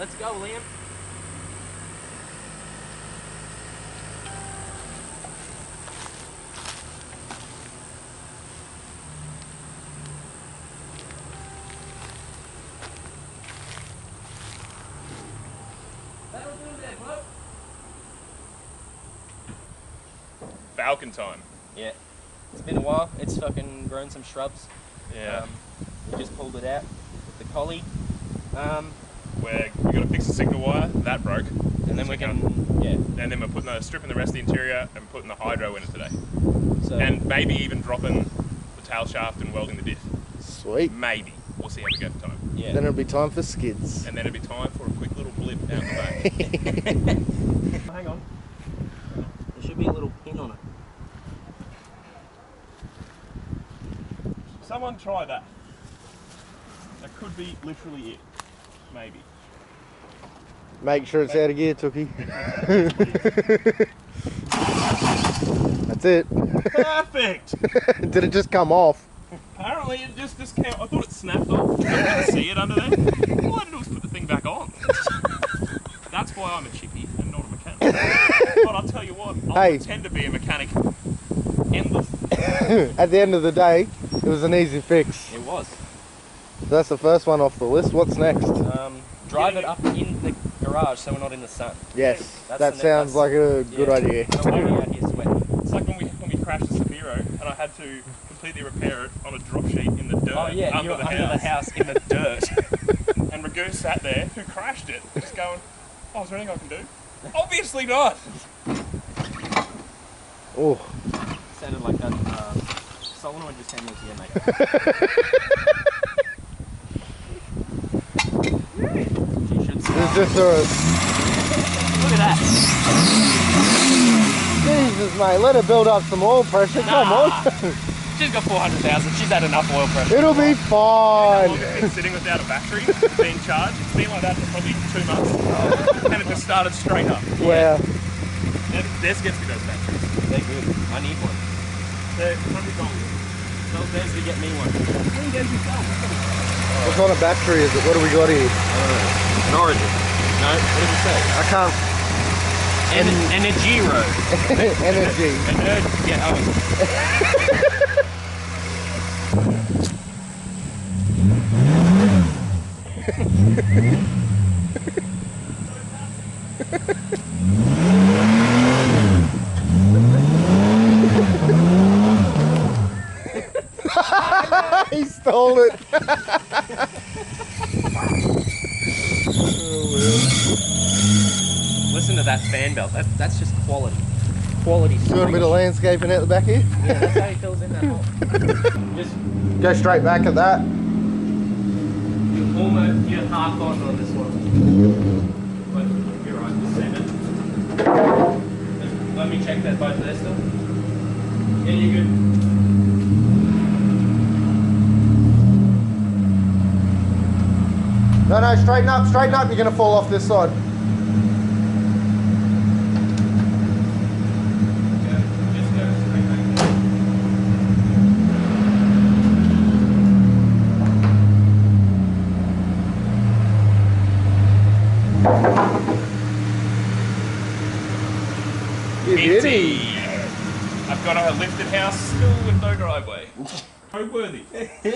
Let's go, Liam. Falcon time. Yeah. It's been a while. It's fucking grown some shrubs. Yeah. We just pulled it out with the collie. Where we got to fix the signal wire, that broke. And then so we can, yeah. And then we're putting stripping the rest of the interior and putting the hydro in it today. So, and maybe even dropping the tail shaft and welding the diff. Sweet. Maybe. We'll see how we go for time. yeah. Then it'll be time for skids. And then it'll be time for a quick little blip out the back. Hang on. There should be a little pin on it. Someone try that. That could be literally it. Maybe. Make sure it's out of gear, Tookie. That's it. Perfect! Did it just come off? Apparently it just came. I thought it snapped off. I didn't see it under there. All I had to do was put the thing back on. That's why I'm a chippy and not a mechanic. But I'll tell you what, I'll pretend to be a mechanic endless. At the end of the day, it was an easy fix. It was. So that's the first one off the list. What's next? Drive it up in the garage so we're not in the sun. Yes, That's that sounds like a good idea. No way out here sweating. It's like when we crashed the Sphero and I had to completely repair it on a drop sheet in the dirt Oh yeah, under, the house in the dirt. And Ragoo sat there, who crashed it, just going, oh, is there anything I can do? Obviously not! Oh. Sounded like that solenoid just came into here, mate. It's just Look at that. Jesus, mate, let it build up some oil pressure. Come on. She's got 400,000. She's had enough oil pressure. It'll be fine. It's been sitting without a battery, being charged. It's been like that for probably 2 months. And it just started straight up. Wow. There's gets me those batteries. They're good. I need one. They're $100. Tell Des to get me one. How you guys yourself? What kind of battery is it? What do we got here? An Origin. No, what does it say? I can't. Energy road. Energy. Yeah, He stole it. Listen to that fan belt. That's just quality. Quality. Doing a bit of landscaping out the back here. Yeah, that's how he fills in that hole. Just go straight back at that. You're half on this one. But you're right, just send it. Let me check that both of there still. Yeah, you're good. No, straighten up, you're going to fall off this side. Empty! I've got a lifted house still with no driveway. Roadworthy.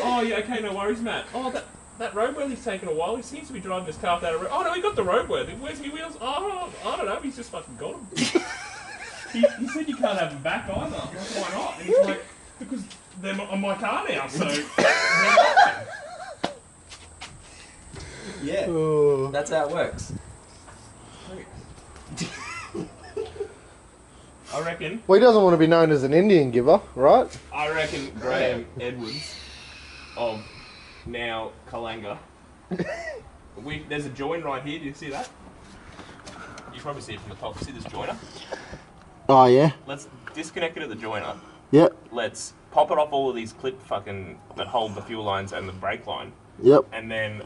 Oh yeah, okay, no worries, Matt. Oh, that roadworthy's taken a while. He seems to be driving his car without a road. Oh no, he got the roadworthy. Where's his wheels? Oh, I don't know. He's just fucking got them. he said you can't have them back either. I'm like, why not? And he's like, because they're on my car now, so. Yeah, that's how it works. I reckon. Well, he doesn't want to be known as an Indian giver, right? I reckon Graeme Edwards of now Kalanga. There's a join right here. Do you see that? You probably see it from the top. See this joiner? Oh yeah. Let's disconnect it at the joiner. Yep. Let's pop it off all of these clip fucking that hold the fuel lines and the brake line. Yep. And then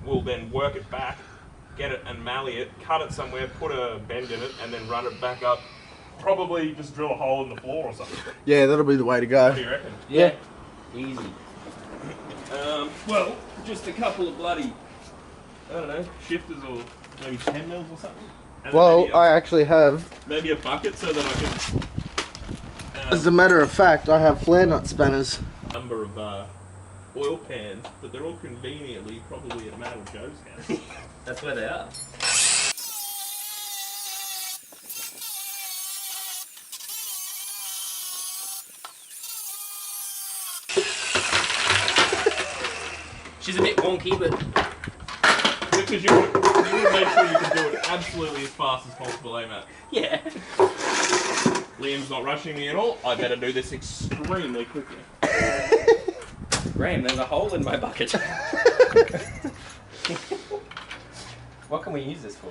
we'll then work it back, get it and mally it, cut it somewhere, put a bend in it, and then run it back up. Probably just drill a hole in the floor or something. Yeah, that'll be the way to go. What do you reckon? Yeah. Easy. Well, just a couple of bloody I don't know, shifters or maybe 10 mils or something. And Well, I actually have. maybe a bucket so that I can. As a matter of fact, I have flare nut spanners. Number of oil pans, but they're all conveniently probably at Matt or Joe's house. That's where they are. She's a bit wonky, but Because you want to make sure you can do it absolutely as fast as possible, eh, Matt? yeah. Liam's not rushing me at all. I better do this extremely quickly. Graeme, there's a hole in my bucket. What can we use this for?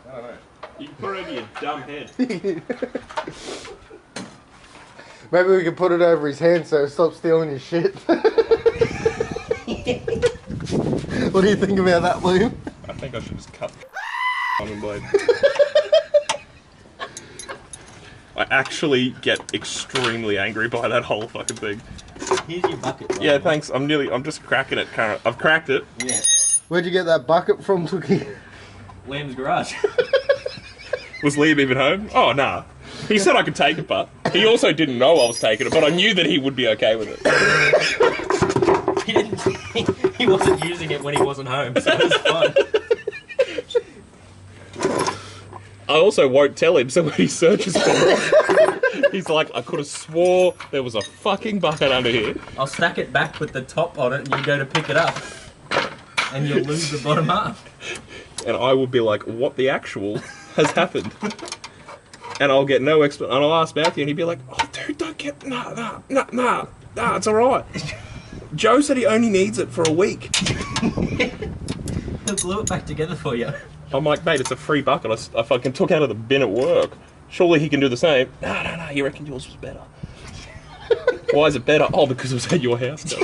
I don't know. You can put it over your dumb head. Maybe we can put it over his hand so he stops stealing your shit. What do you think about that, Liam? I think I should just cut the diamond blade. I actually get extremely angry by that whole fucking thing. Here's your bucket. Right? Yeah, thanks. I'm just cracking it current. I've cracked it. Yeah. Where'd you get that bucket from, Tookie? Liam's garage. Was Liam even home? Oh, nah. He said I could take it, but he also didn't know I was taking it, but I knew that he would be okay with it. He wasn't using it when he wasn't home, so it was fun. I also won't tell him, so when he searches for it, he's like, I could have swore there was a fucking bucket under here. I'll stack it back with the top on it and you go to pick it up. And you'll lose the bottom half. And I will be like, what the actual has happened? And I'll get no explanation. And I'll ask Matthew and he'd be like, oh dude, don't get, nah, it's alright. Joe said he only needs it for a week. He'll glue it back together for you. I'm like, mate, it's a free bucket. I fucking took out of the bin at work. Surely he can do the same. No, you reckon yours was better? Why is it better? Oh, because it was at your house.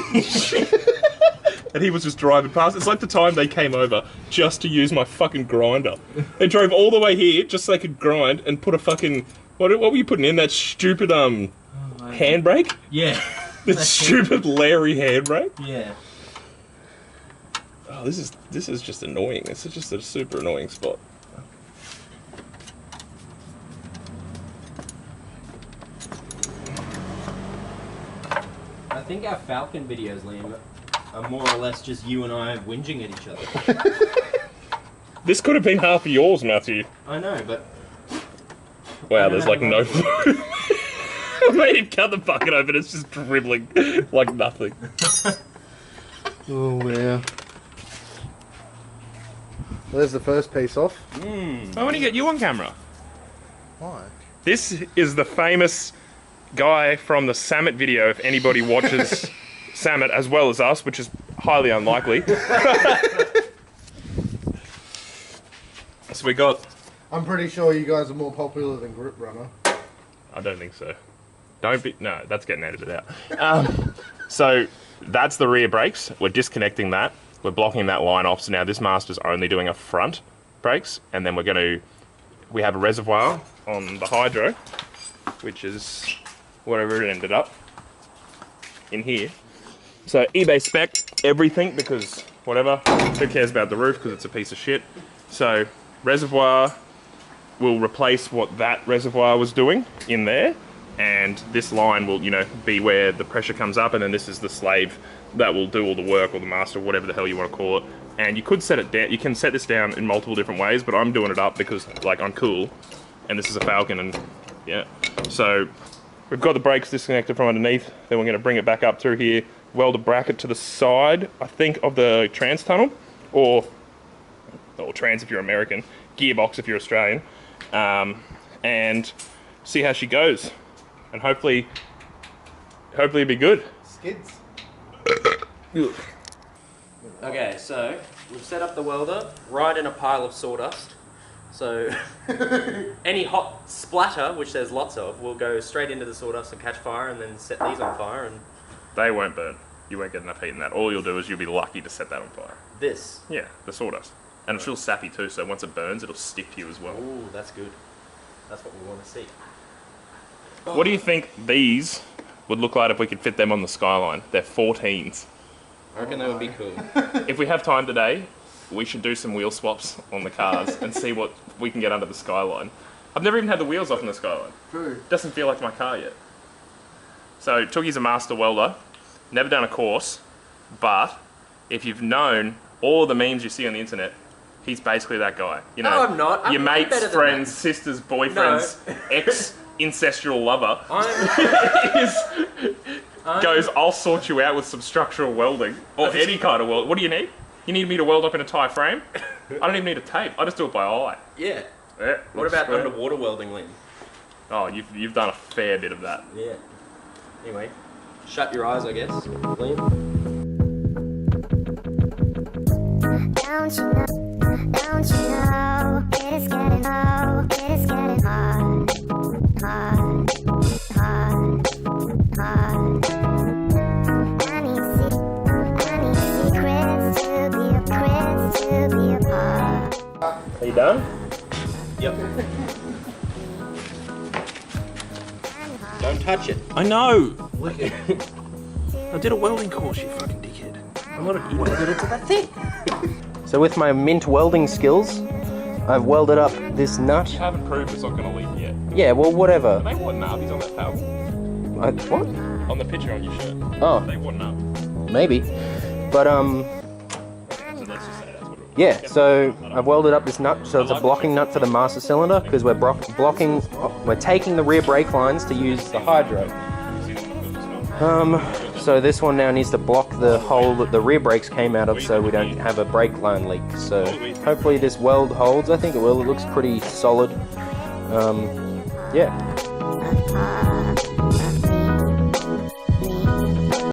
And he was just driving past. It's like the time they came over just to use my fucking grinder. They drove all the way here just so they could grind and put a fucking... What were you putting in? That stupid handbrake? Yeah. The stupid Larry handbrake? Yeah. Oh, this is just annoying. This is just a super annoying spot. I think our Falcon videos, Liam, are more or less just you and I whinging at each other. This could have been half of yours, Matthew. I know, but... Wow, there's like no... I made him cut the bucket open, it's just dribbling like nothing. Oh, wow. There's the first piece off. I want to get you on camera. Why? This is the famous guy from the Samet video, if anybody watches Samet as well as us, which is highly unlikely. So we got... I'm pretty sure you guys are more popular than Grip Runner. I don't think so. Don't be... No, that's getting edited out. So that's the rear brakes. We're disconnecting that. We're blocking that line off. So now this master's only doing a front brakes. And then we're going to... We have a reservoir on the hydro, which is wherever it ended up. In here. So eBay spec everything because whatever. Who cares about the roof because it's a piece of shit. So reservoir will replace what that reservoir was doing in there. And this line will, you know, be where the pressure comes up, and then this is the slave that will do all the work, or the master, whatever the hell you want to call it. And you could set it down, you can set this down in multiple different ways, but I'm doing it up because, like, I'm cool. And this is a Falcon, and yeah. So we've got the brakes disconnected from underneath, then we're going to bring it back up through here, weld a bracket to the side, I think, of the trans tunnel, or trans if you're American, gearbox if you're Australian, and see how she goes. And hopefully it'll be good. Skids. Okay, so we've set up the welder right in a pile of sawdust. So any hot splatter, which there's lots of, will go straight into the sawdust and catch fire, and then set these on fire. And They won't burn. You won't get enough heat in that. All you'll do is you'll be lucky to set that on fire. this. Yeah, the sawdust. And it's real sappy too, so once it burns, it'll stick to you as well. Ooh, that's good. That's what we want to see. What do you think these would look like if we could fit them on the Skyline? They're 14s. I reckon that would be cool. If we have time today, we should do some wheel swaps on the cars and see what we can get under the Skyline. I've never even had the wheels off in the Skyline. True. Doesn't feel like my car yet. So Tookie's a master welder, never done a course, but if you've known all the memes you see on the internet, he's basically that guy. You know, No, I'm not. I'm your better mates, than friends, that. sisters, boyfriends, ex-incestual lover goes, I'll sort you out with some structural welding or any kind of weld. What do you need? You need me to weld up in a tie frame? I don't even need a tape. I just do it by eye. Yeah. Yeah, What looks about square. underwater welding, Lynn? Oh, you've done a fair bit of that. Yeah. Anyway, shut your eyes, I guess. Liam. Don't you know, it is getting hard, hard. I need secrets to be a part. Are you done? Yep. Don't touch it. I know! I did a welding course, you fucking dickhead. I'm not a Welded it to that thing. So with my mint welding skills, I've welded up this nut. You haven't proved it's not going to leak yet. Yeah, well, whatever. They wouldn't have. He's on that Falcon. What? On the picture on your shirt. Oh, They wouldn't have. maybe. But, So let's just say that's what it was. yeah, so I've welded up this nut, so it's a blocking nut for the master cylinder, because we're taking the rear brake lines to use the hydro. So this one now needs to block the hole that the rear brakes came out of, so we don't have a brake line leak. So hopefully this weld holds. I think it will. It looks pretty solid. Yeah.